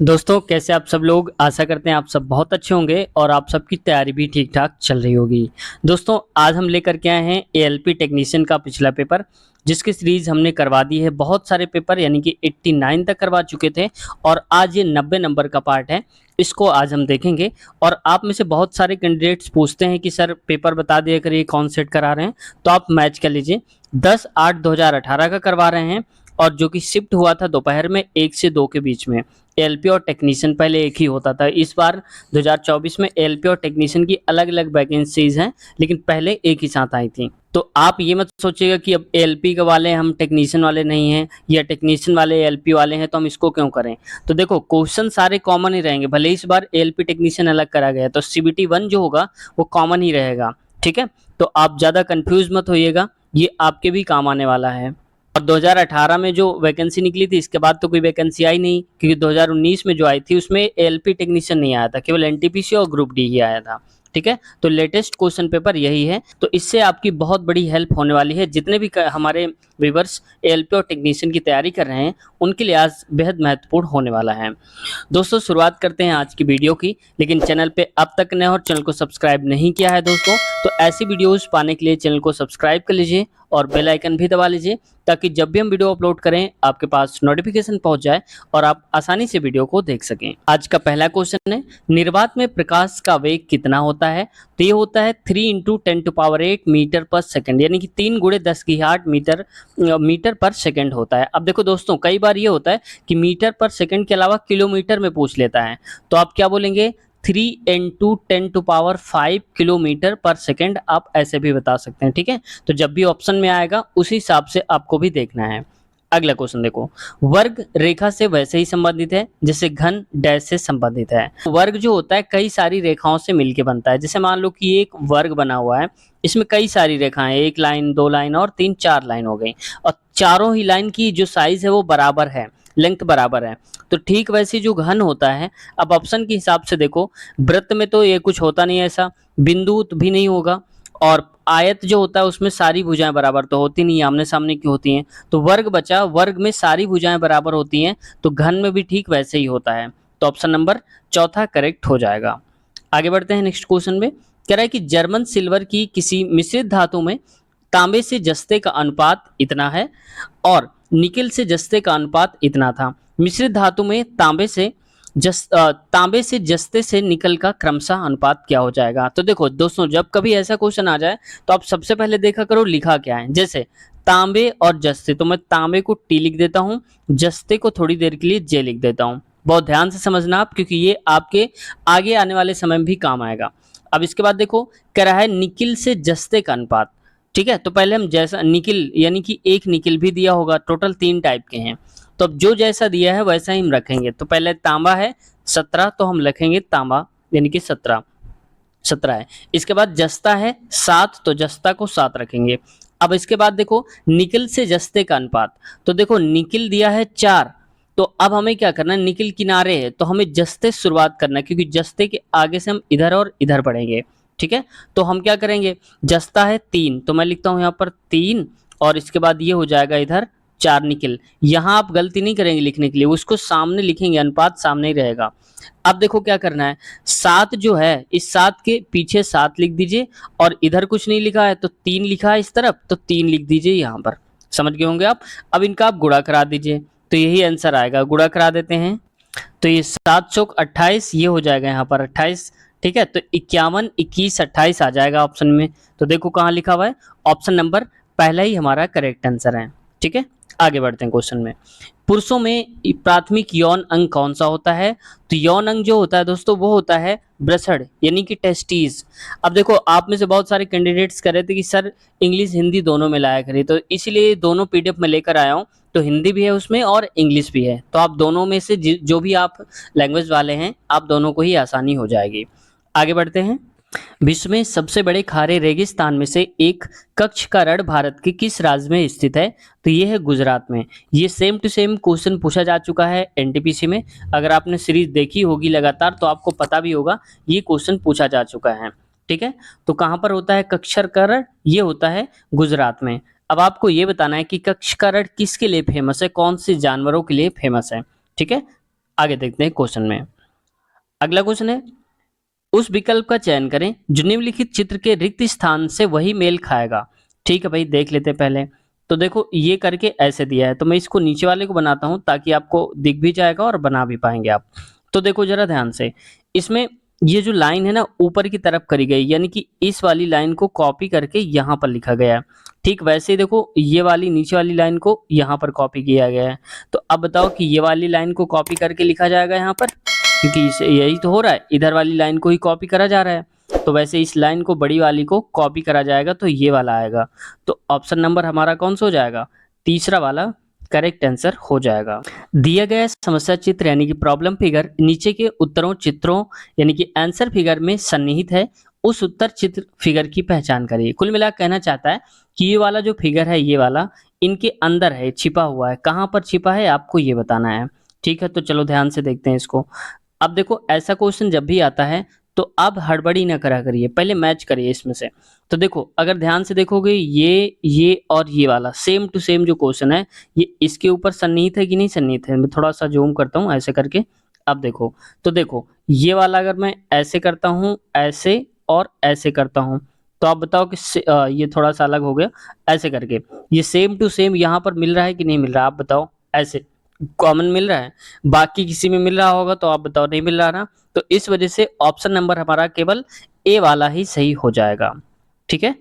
दोस्तों कैसे आप सब लोग। आशा करते हैं आप सब बहुत अच्छे होंगे और आप सबकी तैयारी भी ठीक ठाक चल रही होगी। दोस्तों आज हम लेकर के आए हैं एएलपी टेक्नीशियन का पिछला पेपर, जिसकी सीरीज हमने करवा दी है। बहुत सारे पेपर यानी कि 89 तक करवा चुके थे और आज ये 90 नंबर का पार्ट है। इसको आज हम देखेंगे। और आप में से बहुत सारे कैंडिडेट्स पूछते हैं कि सर पेपर बता दिया करिए कौन सेट करा रहे हैं, तो आप मैच कर लीजिए। 10/8/2018 का करवा रहे हैं और जो कि शिफ्ट हुआ था दोपहर में 1 से 2 के बीच में। एलपी और टेक्नीशियन पहले एक ही होता था। इस बार 2024 में एलपी और टेक्नीशियन की अलग अलग वैकेंसीज हैं, लेकिन पहले एक ही साथ आई थी। तो आप ये मत सोचिएगा कि अब एलपी के वाले हम टेक्नीशियन वाले नहीं हैं या टेक्नीशियन वाले एलपी वाले हैं तो हम इसको क्यों करें। तो देखो क्वेश्चन सारे कॉमन ही रहेंगे, भले इस बार एलपी टेक्नीशियन अलग करा गया तो सीबीटी 1 जो होगा वो कॉमन ही रहेगा। ठीक है, तो आप ज़्यादा कंफ्यूज मत होइएगा, ये आपके भी काम आने वाला है। और 2018 में जो वैकेंसी निकली थी इसके बाद तो कोई वैकेंसी आई नहीं, क्योंकि 2019 में जो आई थी उसमें एलपी टेक्नीशियन नहीं आया था, केवल एनटीपीसी और ग्रुप डी ही आया था। ठीक है, तो लेटेस्ट क्वेश्चन पेपर यही है, तो इससे आपकी बहुत बड़ी हेल्प होने वाली है। जितने भी हमारे व्यूअर्स एलपी और टेक्नीशियन की तैयारी कर रहे हैं उनके लिए आज बेहद महत्वपूर्ण होने वाला है। दोस्तों शुरुआत करते हैं आज की वीडियो की, लेकिन चैनल पे अब तक नए और चैनल को सब्सक्राइब नहीं किया है दोस्तों, तो ऐसी वीडियोस पाने के लिए चैनल को सब्सक्राइब कर लीजिए और बेल आइकन भी दबा लीजिए, ताकि जब भी हम वीडियो अपलोड करें आपके पास नोटिफिकेशन पहुंच जाए और आप आसानी से वीडियो को देख सकें। आज का पहला क्वेश्चन है, निर्वात में प्रकाश का वेग कितना होता है। तो ये होता है 3 × 10⁸ मीटर पर सेकंड, यानी कि 3 × 10⁸ मीटर पर सेकंड होता है। अब देखो दोस्तों कई बार ये होता है कि मीटर पर सेकंड के अलावा किलोमीटर में पूछ लेता है, तो आप क्या बोलेंगे 3 × 10⁵ किलोमीटर पर सेकंड, आप ऐसे भी बता सकते हैं। ठीक है, तो जब भी ऑप्शन में आएगा उसी हिसाब से आपको भी देखना है। अगला क्वेश्चन देखो, वर्ग रेखा से वैसे ही संबंधित है जैसे घन डैश से संबंधित है। वर्ग जो होता है कई सारी रेखाओं से मिलके बनता है। जैसे मान लो कि एक वर्ग बना हुआ है, इसमें कई सारी रेखाएं, 1 लाइन 2 लाइन और 3 4 लाइन हो गई, और चारों ही लाइन की जो साइज है वो बराबर है, लेंथ बराबर है। तो ठीक वैसे जो घन होता है, अब ऑप्शन के हिसाब से देखो, वृत्त में तो ये कुछ होता नहीं है ऐसा, बिंदु भी नहीं होगा, और आयत जो होता है उसमें सारी भुजाएं बराबर तो होती नहीं, आमने सामने की होती हैं। तो वर्ग बचा, वर्ग में सारी भुजाएं बराबर होती हैं, तो घन में भी ठीक वैसे ही होता है। तो ऑप्शन नंबर चौथा करेक्ट हो जाएगा। आगे बढ़ते हैं नेक्स्ट क्वेश्चन में। कह रहा है कि जर्मन सिल्वर की किसी मिश्रित धातु में तांबे से जस्ते का अनुपात इतना है और निकिल से जस्ते का अनुपात इतना था। मिश्रित धातु में तांबे से जस्ते से निकल का क्रमशः अनुपात क्या हो जाएगा। तो देखो दोस्तों जब कभी ऐसा क्वेश्चन आ जाए तो आप सबसे पहले देखा करो लिखा क्या है। जैसे तांबे और जस्ते, तो मैं तांबे को टी लिख देता हूँ, जस्ते को थोड़ी देर के लिए जे लिख देता हूँ। बहुत ध्यान से समझना आप, क्योंकि ये आपके आगे आने वाले समय में भी काम आएगा। अब इसके बाद देखो कह रहा है निकिल से जस्ते का अनुपात। ठीक है, तो पहले हम जैसा निकिल यानी कि एक निकिल भी दिया होगा, टोटल 3 टाइप के हैं, तो अब जो जैसा दिया है वैसा ही हम रखेंगे। तो पहले तांबा है 17, तो हम लिखेंगे तांबा यानी कि 17 है। इसके बाद जस्ता है 7, तो जस्ता को 7 रखेंगे। अब इसके बाद देखो निकिल से जस्ते का अनुपात, तो देखो निकिल दिया है 4, तो अब हमें क्या करना है, निकिल किनारे है तो हमें जस्ते से शुरुआत करना है, क्योंकि जस्ते के आगे से हम इधर और इधर बढ़ेंगे। ठीक है, तो हम क्या करेंगे, जस्ता है 3, तो मैं लिखता हूं यहाँ पर 3, और इसके बाद ये हो जाएगा इधर 4 निकिल। यहाँ आप गलती नहीं करेंगे लिखने के लिए, उसको सामने लिखेंगे, अनुपात सामने ही रहेगा। अब देखो क्या करना है, 7 जो है इस 7 के पीछे 7 लिख दीजिए, और इधर कुछ नहीं लिखा है तो 3 लिखा है इस तरफ, तो 3 लिख दीजिए यहाँ पर। समझ गए होंगे आप। अब इनका आप गुणा करा दीजिए, तो यही आंसर आएगा। गुणा करा देते हैं, तो ये 7 चौक 28, ये हो जाएगा यहाँ पर 28। ठीक है, तो 51 21 28 आ जाएगा ऑप्शन में। तो देखो कहाँ लिखा हुआ है, ऑप्शन नंबर पहला ही हमारा करेक्ट आंसर है। ठीक है, आगे बढ़ते हैं क्वेश्चन में। पुरुषों में प्राथमिक यौन अंग कौन सा होता है। तो यौन अंग जो होता है दोस्तों वो होता है ब्रसड यानी कि टेस्टीज। अब देखो आप में से बहुत सारे कैंडिडेट्स कह रहे थे कि सर इंग्लिश हिंदी दोनों में लाया करिए, तो इसलिए दोनों पीडीएफ में लेकर आया हूँ। तो हिंदी भी है उसमें और इंग्लिश भी है, तो आप दोनों में से जो भी आप लैंग्वेज वाले हैं आप दोनों को ही आसानी हो जाएगी। आगे बढ़ते हैं। विश्व में सबसे बड़े खारे रेगिस्तान में से एक कच्छ का रण भारत के किस राज्य में स्थित है। तो ये है गुजरात में। ये सेम टू सेम क्वेश्चन पूछा जा चुका है एनटीपीसी में। अगर आपने सीरीज देखी होगी लगातार तो आपको पता भी होगा ये क्वेश्चन पूछा जा चुका है। ठीक है, तो कहाँ पर होता है कच्छ का रण, ये होता है गुजरात में। अब आपको ये बताना है कि कच्छ का रण किसके लिए फेमस है, कौन से जानवरों के लिए फेमस है। ठीक है, आगे देखते हैं क्वेश्चन में। अगला क्वेश्चन है, उस विकल्प का चयन करें जो निम्नलिखित चित्र के रिक्त स्थान से वही मेल खाएगा। ठीक है भाई, देख लेते हैं पहले। तो देखो ये करके ऐसे दिया है, तो मैं इसको नीचे वाले को बनाता हूं ताकि आपको दिख भी जाएगा और बना भी पाएंगे आप। तो देखो जरा ध्यान से, इसमें ये जो लाइन है ना ऊपर की तरफ करी गई, यानी कि इस वाली लाइन को कॉपी करके यहाँ पर लिखा गया है। ठीक वैसे ही देखो ये वाली नीचे वाली लाइन को यहाँ पर कॉपी किया गया है। तो अब बताओ कि ये वाली लाइन को कॉपी करके लिखा जाएगा यहाँ पर, क्योंकि इसे यही तो हो रहा है, इधर वाली लाइन को ही कॉपी करा जा रहा है। तो वैसे इस लाइन को बड़ी वाली को कॉपी करा जाएगा तो ये वाला आएगा। तो ऑप्शन नंबर हमारा कौन सा हो जाएगा, तीसरा वाला करेक्ट आंसर हो जाएगा। दिया गया समस्या चित्र यानी कि प्रॉब्लम फिगर नीचे के उत्तरों चित्रों यानी कि आंसर फिगर में सन्निहित है, उस उत्तर चित्र फिगर की पहचान करिए। कुल मिला कहना चाहता है कि ये वाला जो फिगर है ये वाला इनके अंदर है, छिपा हुआ है। कहाँ पर छिपा है आपको ये बताना है। ठीक है, तो चलो ध्यान से देखते हैं इसको। अब देखो ऐसा क्वेश्चन जब भी आता है तो अब हड़बड़ी ना करा करिए, पहले मैच करिए इसमें से। तो देखो अगर ध्यान से देखोगे ये और ये वाला सेम टू सेम जो क्वेश्चन है ये इसके ऊपर सन्निहित है कि नहीं सन्निहित है। मैं थोड़ा सा जूम करता हूँ ऐसे करके। अब देखो, तो देखो ये वाला अगर मैं ऐसे करता हूँ, ऐसे और ऐसे करता हूँ, तो आप बताओ कि ये थोड़ा सा अलग हो गया। ऐसे करके ये सेम टू सेम यहाँ पर मिल रहा है कि नहीं मिल रहा, आप बताओ। ऐसे कॉमन मिल रहा है, बाकी किसी में मिल रहा होगा तो आप बताओ नहीं मिल रहा ना। तो इस वजह से ऑप्शन नंबर हमारा केवल ए वाला ही सही हो जाएगा। ठीक है,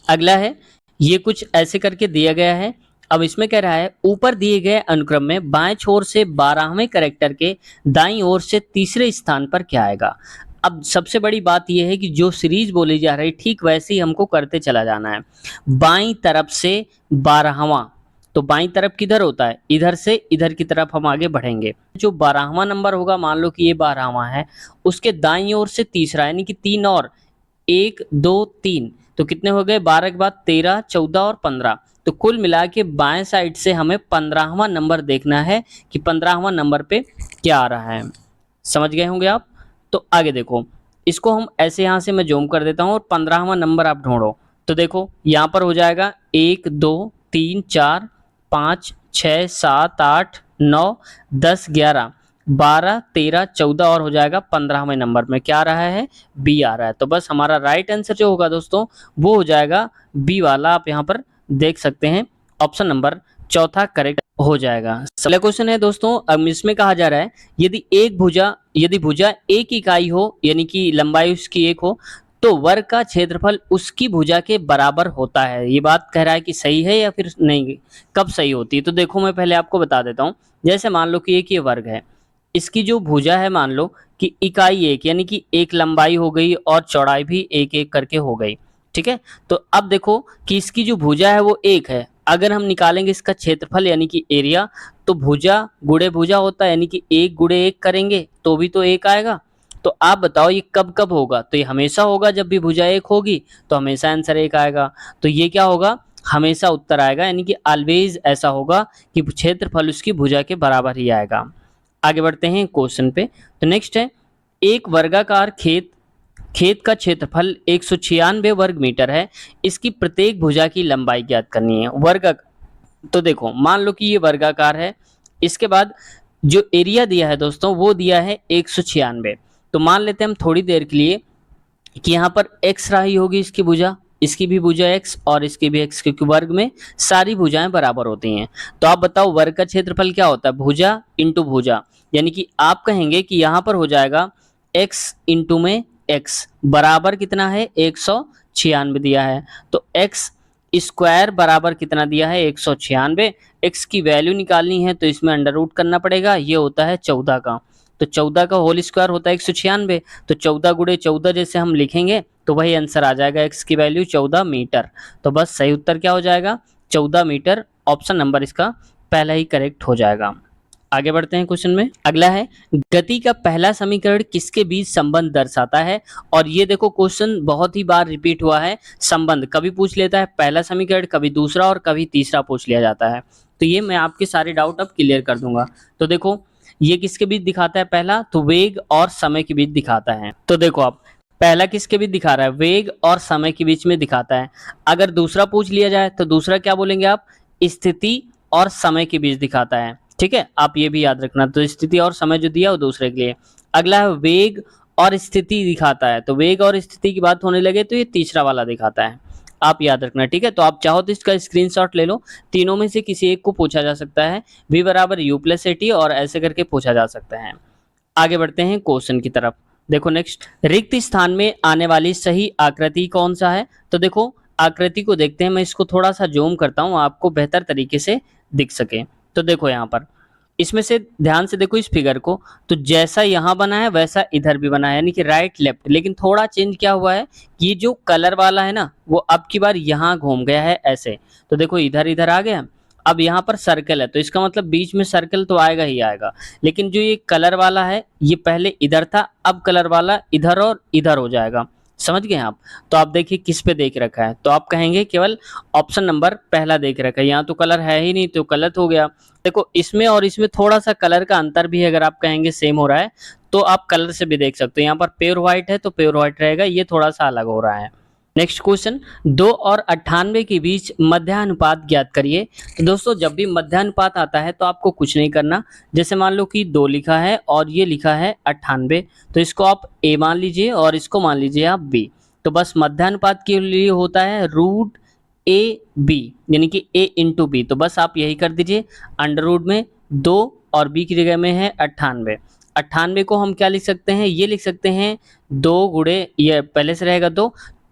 अगला है, ये कुछ ऐसे करके दिया गया है। अब इसमें कह रहा है ऊपर दिए गए अनुक्रम में बाएं छोर से 12वें कैरेक्टर के दाईं ओर से तीसरे स्थान पर क्या आएगा। अब सबसे बड़ी बात यह है कि जो सीरीज बोली जा रही ठीक वैसे ही हमको करते चला जाना है। बाईं तरफ से 12वां, तो बाईं तरफ किधर होता है, इधर से इधर की तरफ हम आगे बढ़ेंगे। जो 12वां नंबर होगा, मान लो कि ये 12वां है, उसके दाईं ओर से तीसरा यानी कि 3 और 1 2 3, तो कितने हो गए, 12 के बाद 13 14 और 15। तो कुल मिला के बाएं साइड से हमें 15वां नंबर देखना है कि 15वां नंबर पे क्या आ रहा है। समझ गए होंगे आप। तो आगे देखो, इसको हम ऐसे यहाँ से मैं जूम कर देता हूँ और 15वां नंबर आप ढूंढो। तो देखो यहाँ पर हो जाएगा 1 2 3 4 5 6 7 8 9 10 11 12 13 14 और हो जाएगा 15वें नंबर में क्या आ रहा है, बी आ रहा है। तो बस हमारा राइट आंसर जो होगा दोस्तों वो हो जाएगा बी वाला। आप यहाँ पर देख सकते हैं ऑप्शन नंबर चौथा करेक्ट हो जाएगा। अगला क्वेश्चन है दोस्तों, अब इसमें कहा जा रहा है यदि भुजा एक इकाई हो यानी कि लंबाई उसकी एक हो तो वर्ग का क्षेत्रफल उसकी भुजा के बराबर होता है। ये बात कह रहा है कि सही है या फिर नहीं, कब सही होती है। तो देखो मैं पहले आपको बता देता हूँ। जैसे मान लो कि एक ये वर्ग है, इसकी जो भुजा है मान लो कि इकाई एक यानी कि एक लंबाई हो गई और चौड़ाई भी एक एक करके हो गई। ठीक है, तो अब देखो कि इसकी जो भुजा है वो एक है, अगर हम निकालेंगे इसका क्षेत्रफल यानी कि एरिया, तो भुजा गुणे भुजा होता है यानी कि एक गुणे एक करेंगे तो भी तो एक आएगा। तो आप बताओ ये कब कब होगा, तो ये हमेशा होगा जब भी भुजा एक होगी तो हमेशा आंसर एक आएगा। तो ये क्या होगा, हमेशा उत्तर आएगा, यानी कि ऑलवेज ऐसा होगा कि क्षेत्रफल उसकी भुजा के बराबर ही आएगा। आगे बढ़ते हैं क्वेश्चन पे। तो नेक्स्ट है, एक वर्गाकार खेत का क्षेत्रफल 196 वर्ग मीटर है, इसकी प्रत्येक भुजा की लंबाई ज्ञात करनी है। तो देखो मान लो कि ये वर्गाकार है, इसके बाद जो एरिया दिया है दोस्तों वो दिया है 196। तो मान लेते हैं हम थोड़ी देर के लिए कि यहाँ पर x रही होगी इसकी भुजा, इसकी भी भुजा x और इसकी भी x, क्योंकि वर्ग में सारी भुजाएं बराबर होती हैं। तो आप बताओ वर्ग का क्षेत्रफल क्या होता है, भुजा इंटू भुजा, यानी कि आप कहेंगे कि यहाँ पर हो जाएगा x इंटू में x बराबर कितना है 196 दिया है। तो x स्क्वायर बराबर कितना दिया है 196। x की वैल्यू निकालनी है तो इसमें अंडर रूट करना पड़ेगा, ये होता है 14 का। तो 14 का होल स्क्वायर होता है 196, तो 14 गुणे 14 जैसे हम लिखेंगे तो वही आंसर आ जाएगा, x की वैल्यू 14 मीटर। तो बस सही उत्तर क्या हो जाएगा, 14 मीटर। ऑप्शन नंबर इसका पहला ही करेक्ट हो जाएगा। आगे बढ़ते हैं क्वेश्चन में। अगला है, गति का पहला समीकरण किसके बीच संबंध दर्शाता है। और ये देखो क्वेश्चन बहुत ही बार रिपीट हुआ है, संबंध कभी पूछ लेता है पहला समीकरण, कभी दूसरा और कभी तीसरा पूछ लिया जाता है। तो ये मैं आपके सारे डाउट अब क्लियर कर दूंगा। तो देखो ये किसके बीच दिखाता है, पहला तो वेग और समय के बीच दिखाता है। तो देखो आप पहला किसके बीच दिखा रहा है, वेग और समय के बीच में दिखाता है। अगर दूसरा पूछ लिया जाए तो दूसरा क्या बोलेंगे आप, स्थिति और समय के बीच दिखाता है। ठीक है, आप ये भी याद रखना। तो स्थिति और समय जो दिया वो दूसरे के लिए। अगला है वेग और स्थिति दिखाता है, तो वेग और स्थिति की बात होने लगे तो ये तीसरा वाला दिखाता है, आप याद रखना। ठीक है, तो आप चाहो तो इसका स्क्रीनशॉट ले लो, तीनों में से किसी एक को पूछा जा सकता है। v बराबर यू प्लस ए टी और ऐसे करके पूछा जा सकता है। आगे बढ़ते हैं क्वेश्चन की तरफ। देखो नेक्स्ट, रिक्त स्थान में आने वाली सही आकृति कौन सा है? तो देखो आकृति को देखते हैं, मैं इसको थोड़ा सा जूम करता हूँ आपको बेहतर तरीके से दिख सके। तो देखो यहाँ पर इसमें से ध्यान से देखो इस फिगर को, तो जैसा यहाँ बना है वैसा इधर भी बना है, यानी कि राइट लेफ्ट। लेकिन थोड़ा चेंज क्या हुआ है, ये जो कलर वाला है ना वो अब की बार यहाँ घूम गया है ऐसे। तो देखो इधर इधर आ गया, अब यहाँ पर सर्कल है तो इसका मतलब बीच में सर्कल तो आएगा ही आएगा। लेकिन जो ये कलर वाला है ये पहले इधर था, अब कलर वाला इधर और इधर हो जाएगा। समझ गए आप? तो आप देखिए किस पे देख रखा है, तो आप कहेंगे केवल ऑप्शन नंबर पहला देख रखा है। यहाँ तो कलर है ही नहीं तो गलत हो गया। देखो इसमें और इसमें थोड़ा सा कलर का अंतर भी है, अगर आप कहेंगे सेम हो रहा है तो आप कलर से भी देख सकते हो। यहाँ पर प्योर व्हाइट है तो प्योर व्हाइट रहेगा, ये थोड़ा सा अलग हो रहा है। नेक्स्ट क्वेश्चन, 2 और 98 के बीच मध्यानुपात ज्ञात करिए। तो दोस्तों जब भी मध्यानुपात आता है तो आपको कुछ नहीं करना। जैसे मान लो कि 2 लिखा है और ये लिखा है 98, तो इसको आप a मान लीजिए और इसको मान लीजिए आप b। तो बस मध्यानुपात के लिए होता है रूट a b, यानी कि a इंटू बी। तो बस आप यही कर दीजिए, अंडर रूट में 2 और b की जगह में है 98। 98 को हम क्या लिख सकते हैं, ये लिख सकते हैं 2 गुणे, ये पहले से रहेगा 2,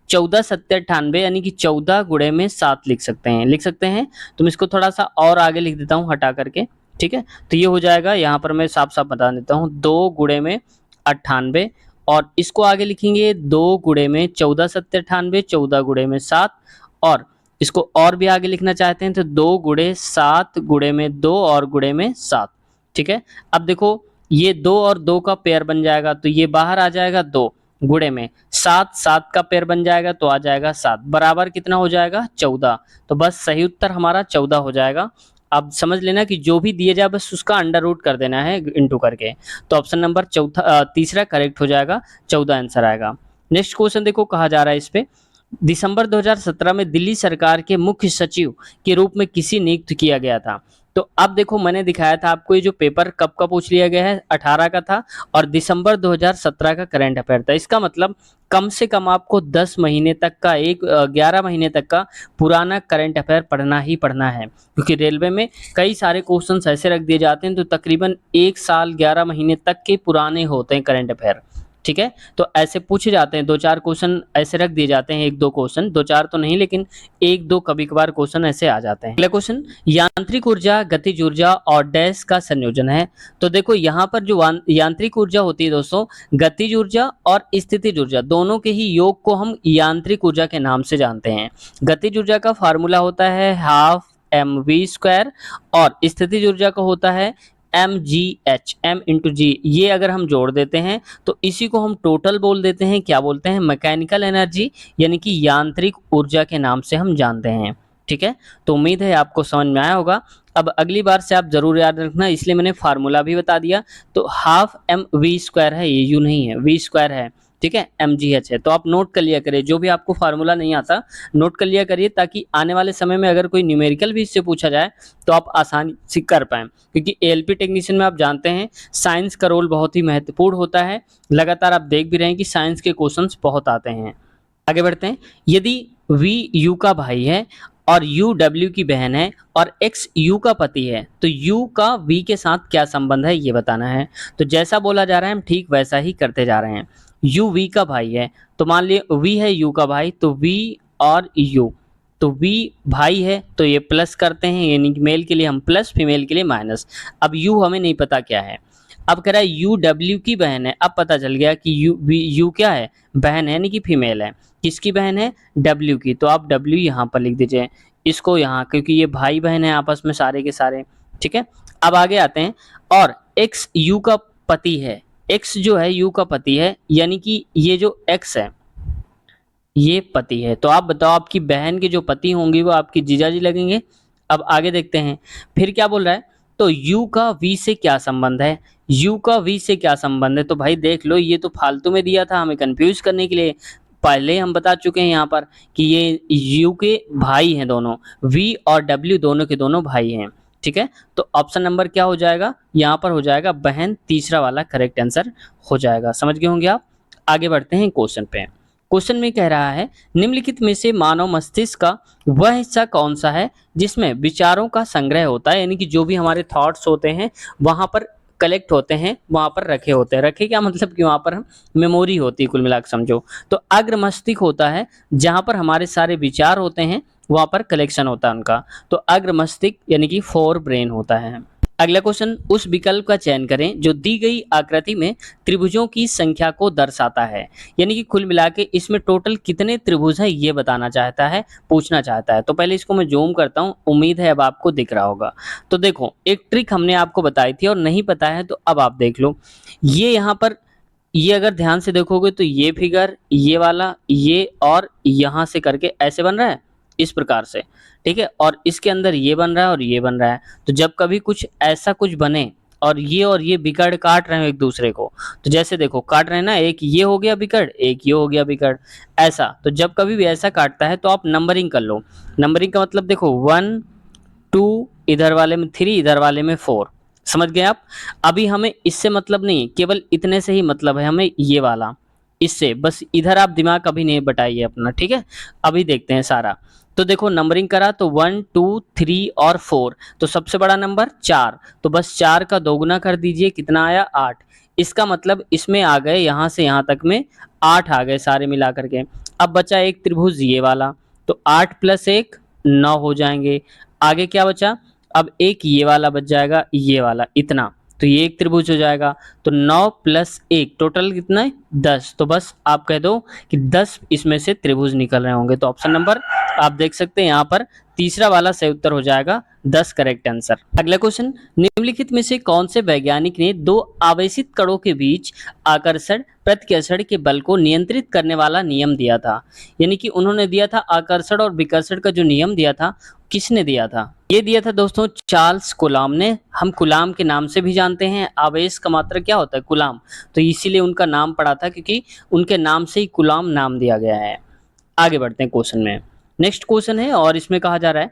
14 सत्तर 98, यानी कि 14 गुणे में 7 लिख सकते हैं, लिख सकते हैं। तो मैं इसको थोड़ा सा और आगे लिख देता हूँ हटा करके। ठीक है, तो ये हो जाएगा, यहाँ पर मैं साफ साफ बता देता हूँ, 2 गुणे में 98 और इसको आगे लिखेंगे 2 गुणे में 14 सत्तर 98, 14 गुणे में 7, और इसको और भी आगे लिखना चाहते हैं तो 2 गुणे 7 गुणे में 2 और गुणे में 7। ठीक है, अब देखो ये 2 और 2 का पेयर बन जाएगा तो ये बाहर आ जाएगा 2 गुणे में 7, 7 का पेयर बन जाएगा तो आ जाएगा 7, बराबर कितना हो जाएगा 14। तो बस सही उत्तर हमारा 14 हो जाएगा। अब समझ लेना कि जो भी दिया जाए बस उसका अंडर रूट कर देना है इंटू करके। तो ऑप्शन नंबर तीसरा करेक्ट हो जाएगा, 14 आंसर आएगा। नेक्स्ट क्वेश्चन देखो, कहा जा रहा है इस पे, दिसंबर 2017 में दिल्ली सरकार के मुख्य सचिव के रूप में किसी नियुक्त किया गया था। तो अब देखो मैंने दिखाया था आपको, ये जो पेपर कब का पूछ लिया गया है 18 का था और दिसंबर 2017 का करंट अफेयर था। इसका मतलब कम से कम आपको 10 महीने तक का 11 महीने तक का पुराना करंट अफेयर पढ़ना ही पढ़ना है, क्योंकि रेलवे में कई सारे क्वेश्चंस ऐसे रख दिए जाते हैं तो तकरीबन 1 साल 11 महीने तक के पुराने होते हैं करंट अफेयर। ठीक है, तो ऐसे पूछे जाते हैं, 2-4 क्वेश्चन ऐसे रख दिए जाते हैं, 1-2 क्वेश्चन, 2-4 तो नहीं लेकिन 1-2 कभी कभार क्वेश्चन ऐसे आ जाते हैं। अगला क्वेश्चन, यांत्रिक ऊर्जा, गतिज ऊर्जा और डैश का संयोजन है। तो देखो यहाँ पर जो यांत्रिक ऊर्जा होती है दोस्तों, गतिज ऊर्जा और स्थितिज ऊर्जा दोनों के ही योग को हम यांत्रिक ऊर्जा के नाम से जानते हैं। गतिज ऊर्जा का फार्मूला होता है हाफ mv² और स्थितिज ऊर्जा का होता है mgh, m इंटू जी। ये अगर हम जोड़ देते हैं तो इसी को हम टोटल बोल देते हैं, क्या बोलते हैं, मैकेनिकल एनर्जी, यानी कि यांत्रिक ऊर्जा के नाम से हम जानते हैं। ठीक है, तो उम्मीद है आपको समझ में आया होगा। अब अगली बार से आप जरूर याद रखना, इसलिए मैंने फार्मूला भी बता दिया। तो हाफ mv² है, ये u नहीं है, v² है। ठीक है, mgh है। तो आप नोट कर लिया करिए, जो भी आपको फार्मूला नहीं आता नोट कर लिया करिए, ताकि आने वाले समय में अगर कोई न्यूमेरिकल भी इससे पूछा जाए तो आप आसानी से कर पाएं। क्योंकि एएलपी टेक्नीशियन में आप जानते हैं साइंस का रोल बहुत ही महत्वपूर्ण होता है। लगातार आप देख भी रहे हैं कि साइंस के क्वेश्चंस बहुत आते हैं। आगे बढ़ते हैं, यदि v u का भाई है और u w की बहन है और x u का पति है तो u का v के साथ क्या संबंध है ये बताना है। तो जैसा बोला जा रहा है हम ठीक वैसा ही करते जा रहे हैं। u v का भाई है तो मान लिए v है u का भाई, तो v और u, तो v भाई है तो ये प्लस करते हैं, यानी कि मेल के लिए हम प्लस, फीमेल के लिए माइनस। अब u हमें नहीं पता क्या है। अब कह रहा है u w की बहन है, अब पता चल गया कि u क्या है, बहन है, यानी कि फीमेल है। किसकी बहन है, w की, तो आप w यहाँ पर लिख दीजिए, इसको यहाँ, क्योंकि ये भाई बहन है आपस में सारे के सारे। ठीक है, अब आगे आते हैं, और x u का पति है, x जो है u का पति है, यानी कि ये जो x है ये पति है। तो आप बताओ आपकी बहन के जो पति होंगे वो आपकी जीजाजी लगेंगे। अब आगे देखते हैं फिर क्या बोल रहा है, तो u का v से क्या संबंध है, u का v से क्या संबंध है। तो भाई देख लो, ये तो फालतू में दिया था हमें कंफ्यूज करने के लिए। पहले हम बता चुके हैं यहाँ पर कि ये u के भाई हैं दोनों, v और w दोनों के दोनों भाई हैं। ठीक है, तो ऑप्शन नंबर क्या हो जाएगा, यहाँ पर हो जाएगा बहन, तीसरा वाला करेक्ट आंसर हो जाएगा। समझ गए होंगे आप। आगे बढ़ते हैं क्वेश्चन पे। क्वेश्चन में कह रहा है निम्नलिखित में से मानव मस्तिष्क का वह हिस्सा कौन सा है जिसमें विचारों का संग्रह होता है, यानी कि जो भी हमारे थॉट्स होते हैं वहां पर कलेक्ट होते हैं, वहां पर रखे होते हैं। रखे क्या मतलब कि वहां पर हम मेमोरी होती है, कुल मिलाकर समझो। तो अग्र मस्तिष्क होता है जहां पर हमारे सारे विचार होते हैं, वहां पर कलेक्शन होता है उनका। तो अग्र मस्तिष्क यानी कि फोर ब्रेन होता है। अगला क्वेश्चन, उस विकल्प का चयन करें जो दी गई आकृति में त्रिभुजों की संख्या को दर्शाता है, यानी कि कुल मिला के इसमें टोटल कितने त्रिभुज है ये बताना चाहता है, पूछना चाहता है। तो पहले इसको मैं जूम करता हूँ, उम्मीद है अब आपको दिख रहा होगा। तो देखो एक ट्रिक हमने आपको बताई थी और नहीं पता है तो अब आप देख लो। ये यहाँ पर, ये अगर ध्यान से देखोगे तो ये फिगर, ये वाला, ये और यहाँ से करके ऐसे बन रहा है इस प्रकार से, ठीक है, और इसके अंदर ये बन रहा है और ये बन रहा है। तो जब कभी कुछ ऐसा कुछ बने और ये बिकड़ काट रहे हो एक दूसरे को, तो जैसे देखो काट रहे हैं ना, एक ये हो गया बिकड़, एक ये हो गया बिकड़, ऐसा। तो जब कभी भी ऐसा काटता है तो आप नंबरिंग कर लो। नंबरिंग का मतलब देखो 1 2, इधर वाले में 3, इधर वाले में 4। समझ गए आप। अभी हमें इससे मतलब नहीं, केवल इतने से ही मतलब है हमें, ये वाला इससे बस, इधर आप दिमाग कभी नहीं बटाइए अपना, ठीक है। अभी देखते हैं सारा। तो देखो नंबरिंग करा तो 1 2 3 और 4, तो सबसे बड़ा नंबर 4, तो बस 4 का दोगुना कर दीजिए, कितना आया 8। इसका मतलब इसमें आ गए यहाँ से यहाँ तक में 8 आ गए सारे मिला करके। अब बचा एक त्रिभुज ये वाला, तो 8 + 1 9 हो जाएंगे। आगे क्या बचा, अब एक ये वाला बच जाएगा, ये वाला इतना, तो ये एक त्रिभुज हो जाएगा। तो 9 + 1 टोटल कितना है 10। तो बस आप कह दो कि 10 इसमें से त्रिभुज निकल रहे होंगे। तो ऑप्शन नंबर आप देख सकते हैं यहाँ पर तीसरा वाला सही उत्तर हो जाएगा 10 करेक्ट आंसर। अगला क्वेश्चन, निम्नलिखित में से कौन से वैज्ञानिक ने दो आवेशित कणों के बीच आकर्षण प्रत्याकर्षण के बल को नियंत्रित करने वाला नियम दिया था, यानी कि उन्होंने दिया था आकर्षण और विकर्षण का जो नियम दिया था, किसने दिया था? ये दिया था दोस्तों चार्ल्स कूलाम ने। हम कूलाम के नाम से भी जानते हैं, आवेश का मात्रा क्या होता है कूलाम, तो इसीलिए उनका नाम पड़ा था क्योंकि उनके नाम से ही कूलाम नाम दिया गया है। आगे बढ़ते हैं क्वेश्चन में। नेक्स्ट क्वेश्चन है और इसमें कहा जा रहा है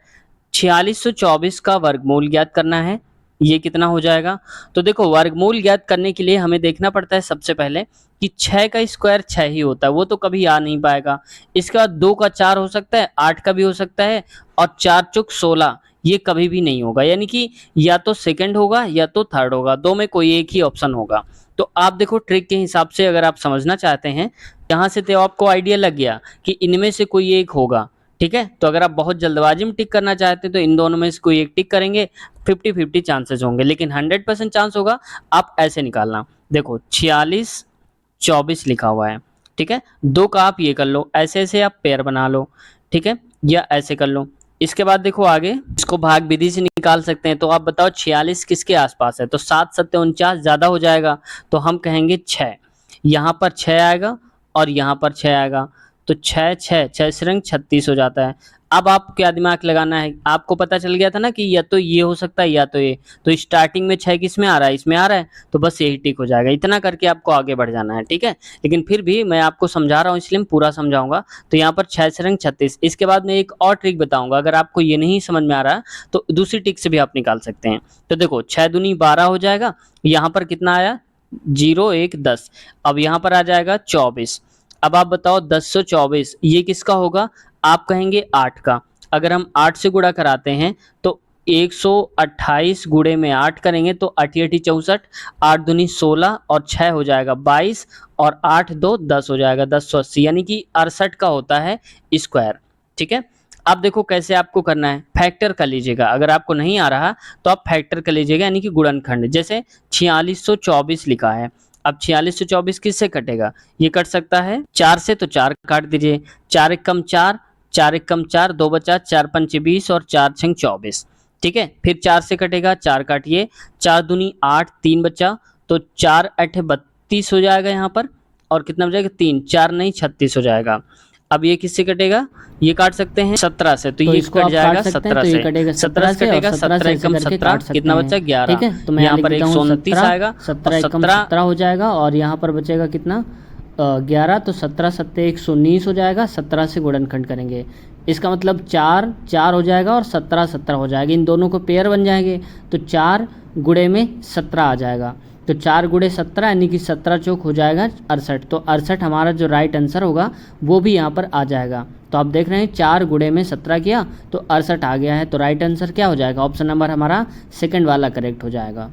4624 का वर्गमूल ज्ञात करना है, ये कितना हो जाएगा? तो देखो वर्गमूल ज्ञात करने के लिए हमें देखना पड़ता है सबसे पहले कि 6 का स्क्वायर 6 ही होता है, वो तो कभी आ नहीं पाएगा। इसके बाद 2 का 4 हो सकता है, 8 का भी हो सकता है, और 4 चौक 16 ये कभी भी नहीं होगा, यानी कि या तो सेकंड होगा या तो थर्ड होगा, दो में कोई एक ही ऑप्शन होगा। तो आप देखो ट्रिक के हिसाब से अगर आप समझना चाहते हैं, यहाँ से तो आपको आइडिया लग गया कि इनमें से कोई एक होगा, ठीक है। तो अगर आप बहुत जल्दबाजी में टिक करना चाहते हैं तो इन दोनों में से कोई एक टिक करेंगे, 50-50 चांसेस होंगे, लेकिन 100% चांस होगा। आप ऐसे निकालना, देखो 4624 लिखा हुआ है, ठीक है। 2 का आप ये कर लो, ऐसे ऐसे आप पेयर बना लो, ठीक है, या ऐसे कर लो। इसके बाद देखो आगे इसको भाग विधि से निकाल सकते हैं। तो आप बताओ 46 किसके आसपास है? तो 7 7 49 ज्यादा हो जाएगा, तो हम कहेंगे 6। यहाँ पर 6 आएगा और यहाँ पर 6 आएगा, तो 6 6 6 से रंग 36 हो जाता है। अब आप क्या दिमाग लगाना है, आपको पता चल गया था ना कि या तो ये हो सकता है या तो ये, तो स्टार्टिंग में 6 किस में आ रहा है, इसमें आ रहा है, तो बस यही टिक हो जाएगा। इतना करके आपको आगे बढ़ जाना है, ठीक है। लेकिन फिर भी मैं आपको समझा रहा हूँ इसलिए मैं पूरा समझाऊंगा। तो यहाँ पर 6 से रंग 36। इसके बाद मैं एक और ट्रिक बताऊंगा, अगर आपको ये नहीं समझ में आ रहा तो दूसरी ट्रिक से भी आप निकाल सकते हैं। तो देखो 6 दूनी 12 हो जाएगा, यहाँ पर कितना आया 0 1 10, अब यहाँ पर आ जाएगा 24। अब आप बताओ 1024 ये किसका होगा? आप कहेंगे 8 का। अगर हम 8 से गुणा कराते हैं तो 128 गुणे में 8 करेंगे तो 8 8 64, 8 दूनी 16 और 6 हो जाएगा 22, और 8 2 10 हो जाएगा 1080, यानी कि 68 का होता है स्क्वायर, ठीक है। अब देखो कैसे आपको करना है, फैक्टर कर लीजिएगा। अगर आपको नहीं आ रहा तो आप फैक्टर कर लीजिएगा, यानी कि गुणनखंड। जैसे 4624 लिखा है, अब 4624 किससे कटेगा? ये कट सकता है 4 से, तो 4 काट दीजिए, 4 एक कम 4, 4 एक कम 4, 2 बचा, 4 पंचे 20 और 4 छंग 24, ठीक है। फिर 4 से कटेगा, 4 काटिए, 4 दूनी 8, 3 बचा, तो 4 8 32 हो जाएगा यहाँ पर, और कितना बचेगा 3, 4 नहीं 36 हो जाएगा। अब ये किससे कटेगा? ये काट सकते हैं 17 से, तो ये कट जाएगा 17 से, 17 से कटेगा, 17 एकम 17, कितना बचा 11, ठीक है। तो मैं यहाँ पर 129 आएगा, 17 एकम 17 हो जाएगा, और यहाँ पर बचेगा कितना 11, तो 17 7 119 हो जाएगा। 17 से गुणनखंड करेंगे, इसका मतलब 4 4 हो जाएगा और 17 17 हो जाएगा, इन दोनों को पेयर बन जाएंगे तो 4 गुणे में 17 आ जाएगा। तो 4 गुणे 17 यानी कि 17 चौक हो जाएगा 68। तो 68 हमारा जो राइट आंसर होगा वो भी यहाँ पर आ जाएगा। तो आप देख रहे हैं 4 गुणे में 17 किया तो 68 आ गया है। तो राइट आंसर क्या हो जाएगा, ऑप्शन नंबर हमारा सेकंड वाला करेक्ट हो जाएगा।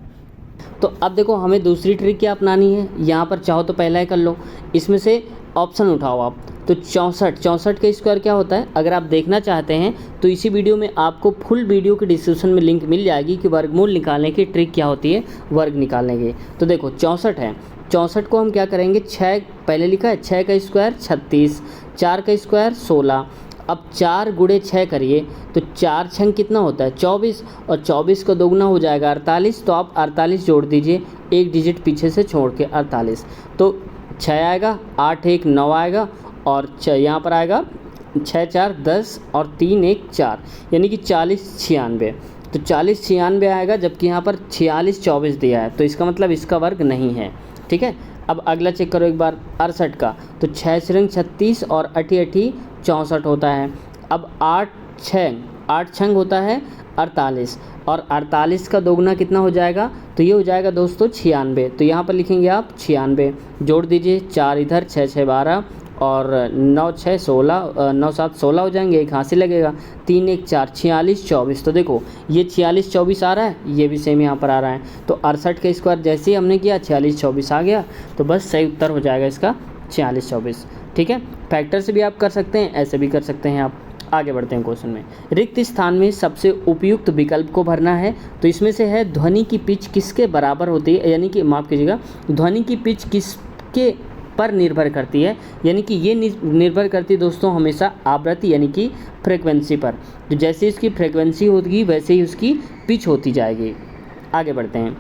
तो अब देखो हमें दूसरी ट्रिक क्या अपनानी है, यहाँ पर चाहो तो पहला ही कर लो, इसमें से ऑप्शन उठाओ आप। तो 64 का स्क्वायर क्या होता है, अगर आप देखना चाहते हैं तो इसी वीडियो में आपको फुल वीडियो के डिस्क्रिप्शन में लिंक मिल जाएगी कि वर्गमूल निकालने की ट्रिक क्या होती है, वर्ग निकालने की। तो देखो 64 है, 64 को हम क्या करेंगे, 6 पहले लिखा है, 6 का स्क्वायर 36, 4 का स्क्वायर 16। अब 4 गुणे 6 करिए तो 4 छंग कितना होता है 24, और 24 का दोगुना हो जाएगा 48। तो आप 48 जोड़ दीजिए, एक डिजिट पीछे से छोड़ के 48। तो 6 आएगा, 8 1 9 आएगा, और यहाँ पर आएगा 6 4 10 और 3 1 4, यानी कि 40 96। तो 40 96 आएगा, जबकि यहाँ पर 46 24 दिया है, तो इसका मतलब इसका वर्ग नहीं है। ठीक है, अब अगला चेक करो एक बार 68 का। तो 6 छंग 36 और 8 8 64 होता है। अब 8 छंग होता है 48, और 48 का दोगुना कितना हो जाएगा, तो ये हो जाएगा दोस्तों 96। तो यहाँ पर लिखेंगे आप 96, जोड़ दीजिए 4 इधर, 6 6 12 और 9 6 16, 9 7 16 हो जाएंगे, एक हाथ से लगेगा, 3 1 4 46 24। तो देखो ये 46 24 आ रहा है, ये भी सेम यहाँ पर आ रहा है। तो 68 का स्क्वायर जैसे ही हमने किया 46 24 आ गया, तो बस सही उत्तर हो जाएगा इसका 46 24। ठीक है, फैक्टर से भी आप कर सकते हैं, ऐसे भी कर सकते हैं आप। आगे बढ़ते हैं क्वेश्चन में। रिक्त स्थान में सबसे उपयुक्त विकल्प को भरना है। तो इसमें से है ध्वनि की पिच किसके बराबर होती है, यानी कि माफ़ कीजिएगा, ध्वनि की पिच किसके पर निर्भर करती है, यानी कि ये निर्भर करती है दोस्तों हमेशा आवृत्ति यानी कि फ्रीक्वेंसी पर। तो जैसे इसकी फ्रीक्वेंसी होगी वैसे ही उसकी पिच होती जाएगी। आगे बढ़ते हैं।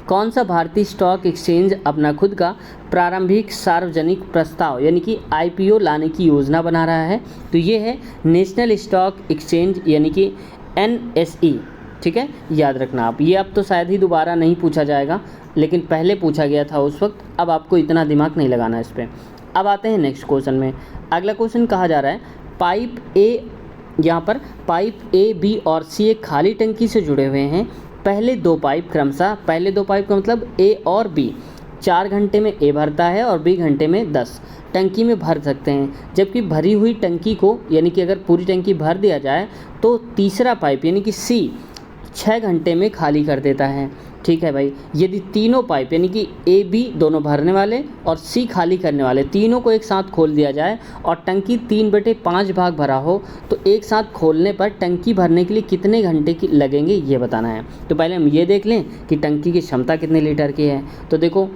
कौन सा भारतीय स्टॉक एक्सचेंज अपना खुद का प्रारंभिक सार्वजनिक प्रस्ताव यानी कि IPO लाने की योजना बना रहा है, तो ये है नेशनल स्टॉक एक्सचेंज यानी कि NSE। ठीक है, याद रखना आप, ये अब तो शायद ही दोबारा नहीं पूछा जाएगा, लेकिन पहले पूछा गया था उस वक्त, अब आपको इतना दिमाग नहीं लगाना इस पर। अब आते हैं नेक्स्ट क्वेश्चन में। अगला क्वेश्चन कहा जा रहा है पाइप ए, यहाँ पर पाइप A B और C एक खाली टंकी से जुड़े हुए हैं। पहले दो पाइप क्रमशः, पहले दो पाइप का मतलब A और B 4 घंटे में A भरता है और B घंटे में 10 टंकी में भर सकते हैं, जबकि भरी हुई टंकी को यानी कि अगर पूरी टंकी भर दिया जाए तो तीसरा पाइप यानी कि C 6 घंटे में खाली कर देता है। ठीक है भाई, यदि तीनों पाइप यानी कि A B दोनों भरने वाले और C खाली करने वाले तीनों को एक साथ खोल दिया जाए और टंकी 3/5 भाग भरा हो, तो एक साथ खोलने पर टंकी भरने के लिए कितने घंटे की लगेंगे ये बताना है। तो पहले हम ये देख लें कि टंकी की क्षमता कितने लीटर की है। तो देखो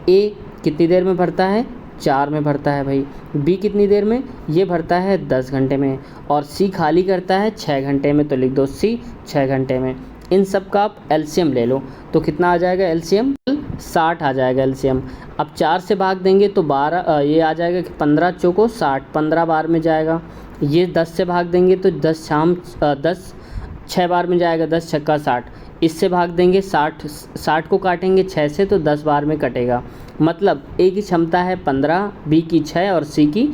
A कितनी देर में भरता है, 4 में भरता है भाई। B कितनी देर में, ये भरता है 10 घंटे में, और C खाली करता है 6 घंटे में, तो लिख दो C 6 घंटे में। इन सब का आप एलसीएम ले लो, तो कितना आ जाएगा एलसीएम, 60 आ जाएगा एलसीएम। अब 4 से भाग देंगे तो 12, ये आ जाएगा कि 15 चौको 60, 15 बार में जाएगा। ये 10 से भाग देंगे तो 10 6 बार में जाएगा, 10 छक्का 60। इससे भाग देंगे 60 को काटेंगे 6 से तो 10 बार में कटेगा। मतलब A की क्षमता है 15, B की 6 और C की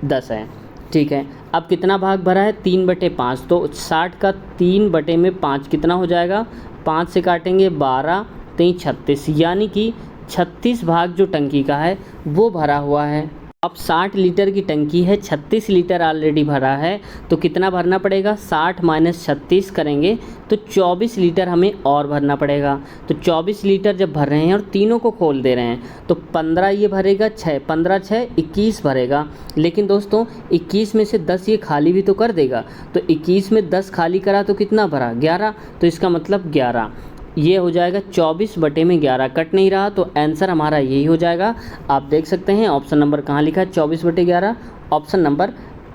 10 है। ठीक है, अब कितना भाग भरा है, 3/5, तो 60 का 3/5 कितना हो जाएगा, 5 से काटेंगे 12, 3 36, यानी कि 36 भाग जो टंकी का है वो भरा हुआ है। अब 60 लीटर की टंकी है, 36 लीटर ऑलरेडी भरा है, तो कितना भरना पड़ेगा, 60 - 36 करेंगे तो 24 लीटर हमें और भरना पड़ेगा। तो 24 लीटर जब भर रहे हैं और तीनों को खोल दे रहे हैं तो 15 ये भरेगा, 15 6 21 भरेगा। लेकिन दोस्तों 21 में से 10 ये खाली भी तो कर देगा, तो 21 में 10 खाली करा तो कितना भरा, 11, तो इसका मतलब 11। ये हो जाएगा 24/11, कट नहीं रहा, तो आंसर हमारा यही हो जाएगा। आप देख सकते हैं ऑप्शन नंबर कहाँ लिखा है, 24/11, ऑप्शन नंबर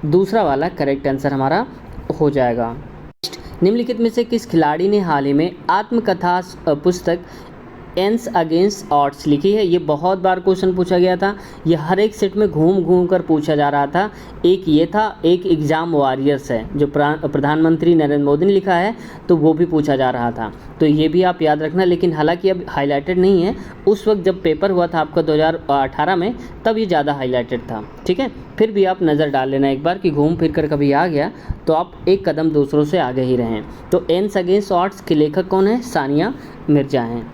दूसरा वाला करेक्ट आंसर हमारा हो जाएगा। निम्नलिखित में से किस खिलाड़ी ने हाल ही में आत्मकथा पुस्तक एंस अगेंस्ट ऑड्स लिखी है। ये बहुत बार क्वेश्चन पूछा गया था, ये हर एक सेट में घूम घूम कर पूछा जा रहा था। एक ये था, एक एग्ज़ाम वॉरियर्स है जो प्रधानमंत्री नरेंद्र मोदी ने लिखा है, तो वो भी पूछा जा रहा था, तो ये भी आप याद रखना। लेकिन हालांकि अब हाईलाइटेड नहीं है, उस वक्त जब पेपर हुआ था आपका 2018 में, तब ये ज़्यादा हाईलाइटेड था, ठीक है। फिर भी आप नज़र डाल लेना एक बार कि घूम फिर कर कभी आ गया तो आप एक कदम दूसरों से आगे ही रहें। तो एंस अगेंस्ट ऑड्स के लेखक कौन है? सानिया मिर्ज़ा हैं।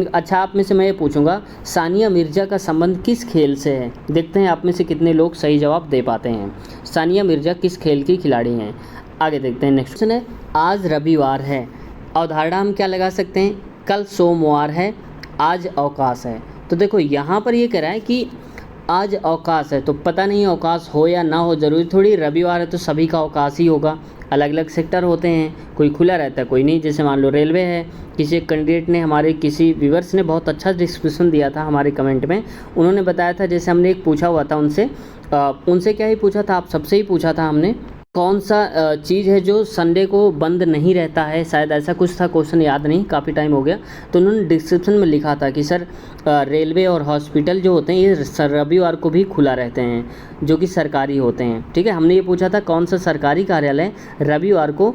अच्छा, आप में से मैं ये पूछूंगा, सानिया मिर्ज़ा का संबंध किस खेल से है? देखते हैं आप में से कितने लोग सही जवाब दे पाते हैं। सानिया मिर्ज़ा किस खेल की खिलाड़ी हैं? आगे देखते हैं। नेक्स्ट क्वेश्चन है, आज रविवार है, अवधारणा हम क्या लगा सकते हैं? कल सोमवार है, आज अवकाश है। तो देखो यहाँ पर ये कह रहा है कि आज अवकाश है, तो पता नहीं अवकाश हो या ना हो, ज़रूरी थोड़ी रविवार है तो सभी का अवकाश ही होगा। अलग अलग सेक्टर होते हैं, कोई खुला रहता है कोई नहीं। जैसे मान लो रेलवे है, किसी एक कैंडिडेट ने, हमारे किसी व्यूवर्स ने बहुत अच्छा डिस्क्रिप्शन दिया था हमारे कमेंट में। उन्होंने बताया था, जैसे हमने एक पूछा हुआ था उनसे क्या ही पूछा था, आप सबसे ही पूछा था हमने, कौन सा चीज़ है जो संडे को बंद नहीं रहता है, शायद ऐसा कुछ था, क्वेश्चन याद नहीं, काफ़ी टाइम हो गया। तो उन्होंने डिस्क्रिप्शन में लिखा था कि सर रेलवे और हॉस्पिटल जो होते हैं ये रविवार को भी खुला रहते हैं, जो कि सरकारी होते हैं, ठीक है। हमने ये पूछा था कौन सा सरकारी कार्यालय रविवार को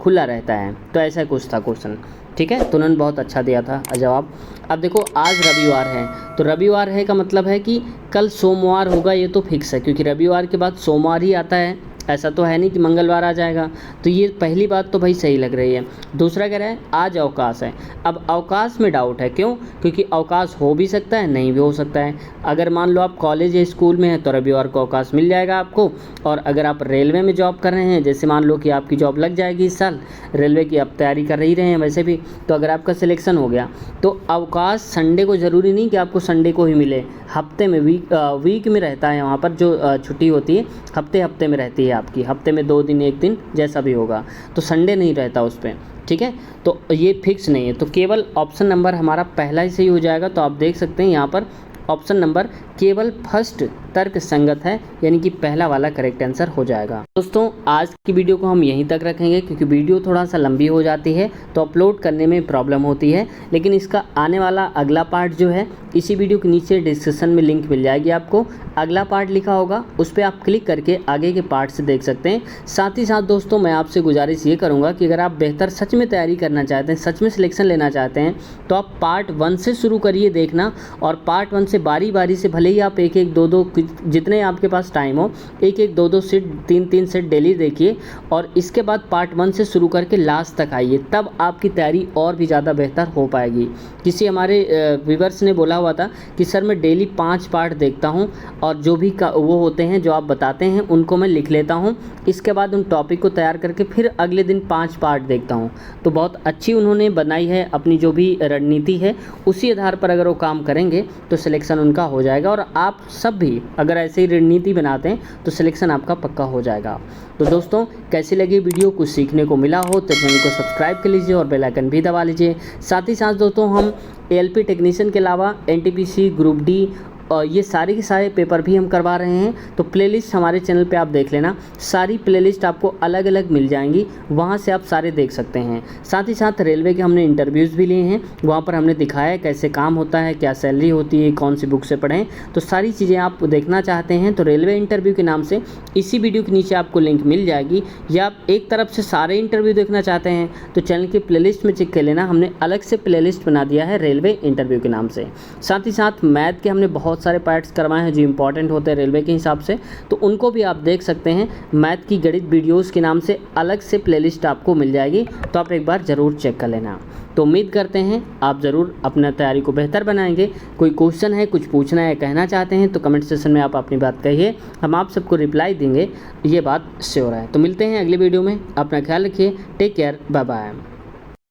खुला रहता है, तो ऐसा कुछ था क्वेश्चन, ठीक है। तो उन्होंने बहुत अच्छा दिया था जवाब। अब देखो, आज रविवार है, तो रविवार है का मतलब है कि कल सोमवार होगा, ये तो फिक्स है, क्योंकि रविवार के बाद सोमवार ही आता है, ऐसा तो है नहीं कि मंगलवार आ जाएगा। तो ये पहली बात तो भाई सही लग रही है। दूसरा कह रहा है आज अवकाश है। अब अवकाश में डाउट है, क्यों? क्योंकि अवकाश हो भी सकता है, नहीं भी हो सकता है। अगर मान लो आप कॉलेज या स्कूल में हैं तो रविवार को अवकाश मिल जाएगा आपको, और अगर आप रेलवे में जॉब कर रहे हैं, जैसे मान लो कि आपकी जॉब लग जाएगी इस साल, रेलवे की आप तैयारी कर ही रहे हैं वैसे भी, तो अगर आपका सिलेक्शन हो गया तो अवकाश संडे को, ज़रूरी नहीं कि आपको संडे को ही मिले, हफ्ते में वीक में रहता है। वहाँ पर जो छुट्टी होती है हफ्ते में रहती है आपकी, हफ्ते में 2 दिन 1 दिन जैसा भी होगा, तो संडे नहीं रहता उस पर, ठीक है। तो ये फिक्स नहीं है, तो केवल ऑप्शन नंबर हमारा पहला ही सही हो जाएगा। तो आप देख सकते हैं यहाँ पर ऑप्शन नंबर केवल फर्स्ट तर्क संगत है, यानी कि पहला वाला करेक्ट आंसर हो जाएगा। दोस्तों, आज की वीडियो को हम यहीं तक रखेंगे, क्योंकि वीडियो थोड़ा सा लंबी हो जाती है तो अपलोड करने में प्रॉब्लम होती है। लेकिन इसका आने वाला अगला पार्ट जो है, इसी वीडियो के नीचे डिस्क्रिप्शन में लिंक मिल जाएगी आपको, अगला पार्ट लिखा होगा, उस पर आप क्लिक करके आगे के पार्ट से देख सकते हैं। साथ ही साथ दोस्तों, मैं आपसे गुजारिश ये करूँगा कि अगर आप बेहतर सच में तैयारी करना चाहते हैं, सच में सिलेक्शन लेना चाहते हैं, तो आप पार्ट 1 से शुरू करिए देखना, और पार्ट 1 से बारी बारी से, भले ही आप 1-1, 2-2, जितने आपके पास टाइम हो, 1-1, 2-2 सेट, 3-3 सेट डेली देखिए, और इसके बाद पार्ट 1 से शुरू करके लास्ट तक आइए, तब आपकी तैयारी और भी ज़्यादा बेहतर हो पाएगी। किसी हमारे व्यूवर्स ने बोला हुआ था कि सर मैं डेली 5 पार्ट देखता हूं, और जो भी वो होते हैं जो आप बताते हैं उनको मैं लिख लेता हूं, इसके बाद उन टॉपिक को तैयार करके फिर अगले दिन 5 पार्ट देखता हूं। तो बहुत अच्छी उन्होंने बनाई है अपनी जो भी रणनीति है, उसी आधार पर अगर वो काम करेंगे तो सिलेक्शन उनका हो जाएगा। और आप सब भी अगर ऐसे ही रणनीति बनाते हैं तो सिलेक्शन आपका पक्का हो जाएगा। तो दोस्तों, कैसी लगी वीडियो, कुछ सीखने को मिला हो तो चैनल को सब्सक्राइब कर लीजिए और बेल आइकन भी दबा लीजिए। साथ ही साथ दोस्तों, हम एएलपी टेक्नीशियन के अलावा एनटीपीसी, ग्रुप डी और ये सारे के सारे पेपर भी हम करवा रहे हैं। तो प्लेलिस्ट हमारे चैनल पे आप देख लेना, सारी प्लेलिस्ट आपको अलग अलग मिल जाएंगी, वहाँ से आप सारे देख सकते हैं। साथ ही साथ रेलवे के हमने इंटरव्यूज़ भी लिए हैं, वहाँ पर हमने दिखाया है कैसे काम होता है, क्या सैलरी होती है, कौन सी बुक से पढ़ें। तो सारी चीज़ें आप देखना चाहते हैं तो रेलवे इंटरव्यू के नाम से इसी वीडियो के नीचे आपको लिंक मिल जाएगी, या आप एक तरफ से सारे इंटरव्यू देखना चाहते हैं तो चैनल की प्लेलिस्ट में चेक कर लेना, हमने अलग से प्लेलिस्ट बना दिया है रेलवे इंटरव्यू के नाम से। साथ ही साथ मैथ के हमने बहुत सारे पार्ट्स करवाए हैं जो इंपॉर्टेंट होते हैं रेलवे के हिसाब से, तो उनको भी आप देख सकते हैं। मैथ की गणित वीडियोस के नाम से अलग से प्लेलिस्ट आपको मिल जाएगी, तो आप एक बार ज़रूर चेक कर लेना। तो उम्मीद करते हैं आप ज़रूर अपना तैयारी को बेहतर बनाएंगे। कोई क्वेश्चन है, कुछ पूछना है, कहना चाहते हैं तो कमेंट सेक्शन में आप अपनी बात कहिए, हम आप सबको रिप्लाई देंगे, ये बात श्योर है। तो मिलते हैं अगली वीडियो में, अपना ख्याल रखिए, टेक केयर, बाय बाय।